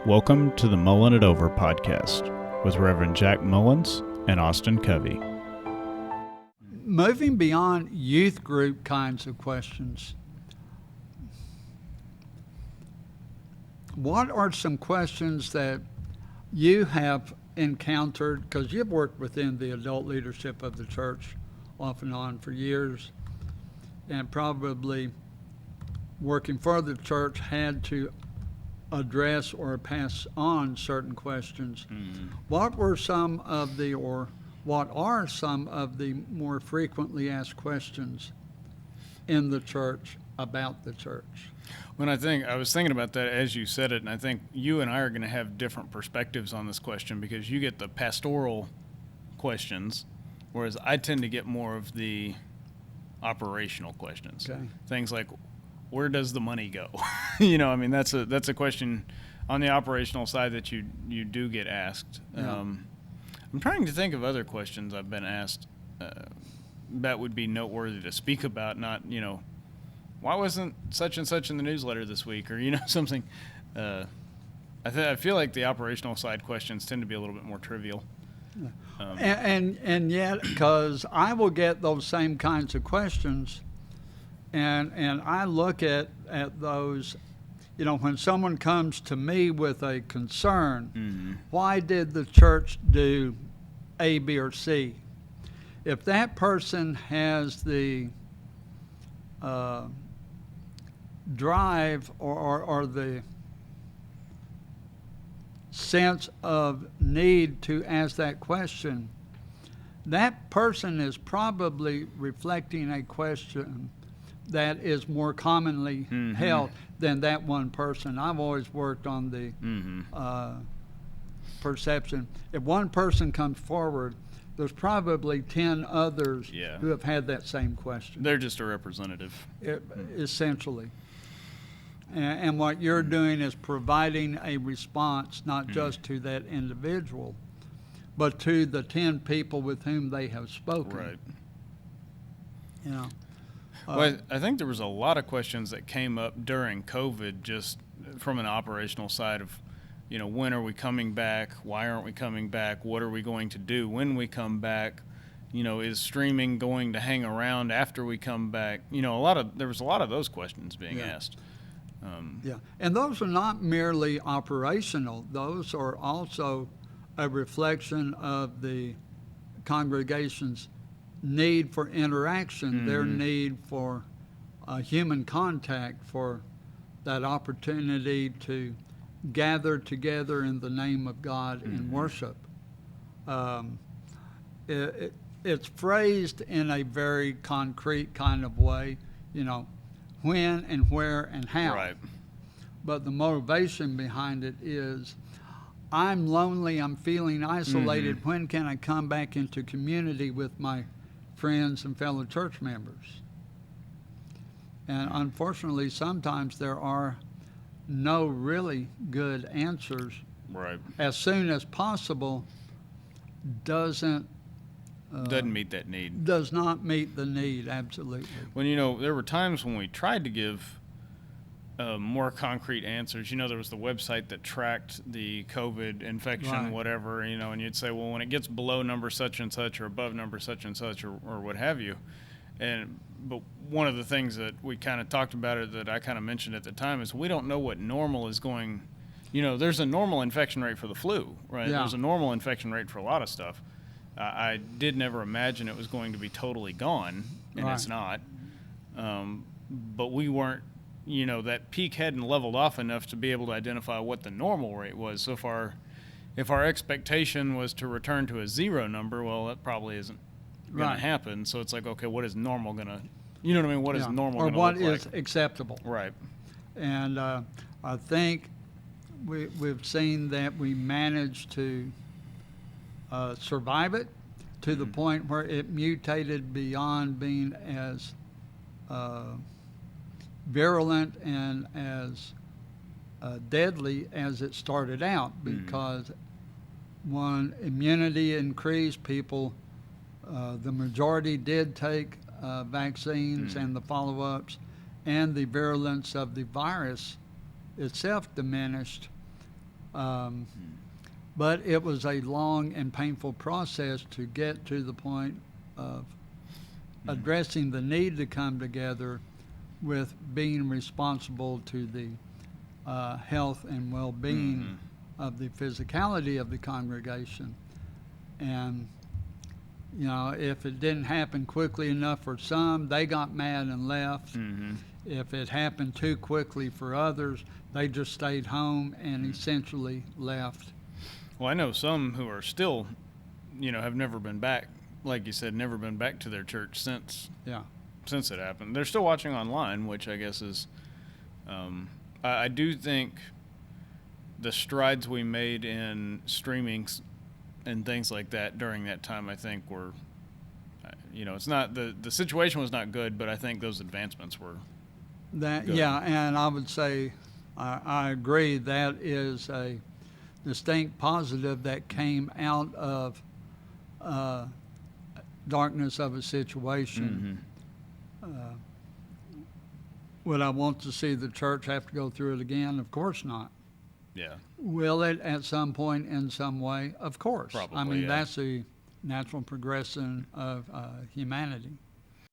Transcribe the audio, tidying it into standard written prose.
Welcome to the Mullin It Over podcast with Reverend Jack Mullins and Austin Covey. Moving beyond youth group kinds of questions, what are some questions that you have encountered, because you've worked within the adult leadership of the church off and on for years, and probably working for the church had to address or pass on certain questions. What were some of the, or what are some of the more frequently asked questions in the church about the church? When I was thinking about that as you said it, and I think you and I are going to have different perspectives on this question because you get the pastoral questions, whereas I tend to get more of the operational questions. Okay. Things like, where does the money go? That's a question on the operational side that you do get asked. Yeah. I'm trying to think of other questions I've been asked that would be noteworthy to speak about, not, why wasn't such and such in the newsletter this week, or something. I feel like the operational side questions tend to be a little bit more trivial. And yet, because I will get those same kinds of questions, and I look at those, when someone comes to me with a concern, why did the church do A, B, or C? If that person has the drive or the sense of need to ask that question, that person is probably reflecting a question that is more commonly held than that one person. I've always worked on the perception. If one person comes forward, there's probably 10 others who have had that same question. They're just a representative. Essentially. And what you're doing is providing a response not just to that individual, but to the 10 people with whom they have spoken. Right. Well, I think there was a lot of questions that came up during COVID just from an operational side of, when are we coming back? Why aren't we coming back? What are we going to do when we come back? Is streaming going to hang around after we come back? There was a lot of those questions being asked. And those are not merely operational. Those are also a reflection of the congregation's need for interaction, their need for human contact, for that opportunity to gather together in the name of God in worship. It's phrased in a very concrete kind of way, when and where and how. Right. But the motivation behind it is, I'm lonely, I'm feeling isolated. When can I come back into community with my friends and fellow church members? And unfortunately, sometimes there are no really good answers. Right. As soon as possible doesn't meet that need. Does not meet the need, absolutely. When, there were times when we tried to give more concrete answers. There was the website that tracked the COVID infection, whatever, and you'd say, well, when it gets below number such and such or above number such and such or what have you. But one of the things that we kind of talked about it that I kind of mentioned at the time is we don't know what normal is going. There's a normal infection rate for the flu, right? Yeah. There's a normal infection rate for a lot of stuff. I did never imagine it was going to be totally gone, and it's not. But we weren't, that peak hadn't leveled off enough to be able to identify what the normal rate was. So if our expectation was to return to a zero number, well, that probably isn't going to happen. So it's like, okay, what is normal going to, what is normal going to look like? Or what is acceptable. Right. And I think we've seen that we managed to survive it to the point where it mutated beyond being as virulent and as deadly as it started out, because when immunity increased, people, the majority did take vaccines and the follow-ups, and the virulence of the virus itself diminished. But it was a long and painful process to get to the point of addressing the need to come together with being responsible to the health and well-being of the physicality of the congregation. And, you know, if it didn't happen quickly enough for some, they got mad and left. If it happened too quickly for others, they just stayed home and essentially left. Well, I know some who are still, you know, have never been back, like you said, never been back to their church since it happened. They're still watching online, which I guess is, I do think the strides we made in streaming and things like that during that time, I think were, you know, it's not, the situation was not good, but I think those advancements were good. Yeah, and I would say, I agree, that is a distinct positive that came out of darkness of a situation. Would I want to see the church have to go through it again? Of course not. Yeah. Will it at some point in some way? Of course. Probably, I mean, yeah. that's a natural progression of humanity.